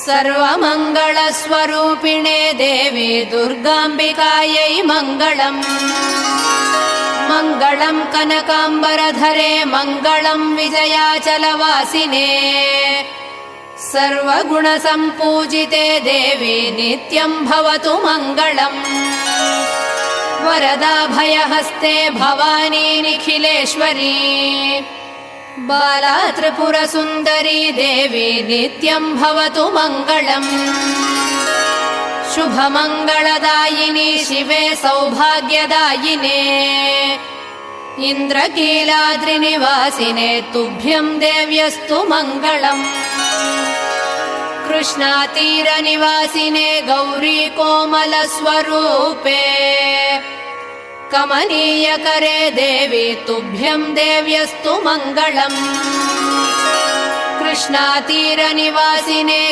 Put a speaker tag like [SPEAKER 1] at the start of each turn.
[SPEAKER 1] सर्वमङ्गलस्वरूपिणे देवी दुर्गाम्बिकायै मङ्गलम्। मङ्गलम् कनकाम्बरधरे मङ्गलम् विजयाचलवासिने। सर्वगुणसम्पूजिते देवी नित्यम् भवतु मङ्गलम्। वरदाभयहस्ते भवानी निखिलेश्वरी। बाला त्रिपुरसुन्दरी देवी नित्यम् भवतु मङ्गलम्। शुभमङ्गलदायिनी शिवे सौभाग्यदायिने। इन्द्रकीलाद्रिनिवासिने तुभ्यम् देव्यस्तु मङ्गलम्। कृष्णातीरनिवासिने गौरी कोमलस्वरूपे। कमनीयकरे देवी तुभ्यम् देव्यस्तु मङ्गलम्। कृष्णातीरनिवासिने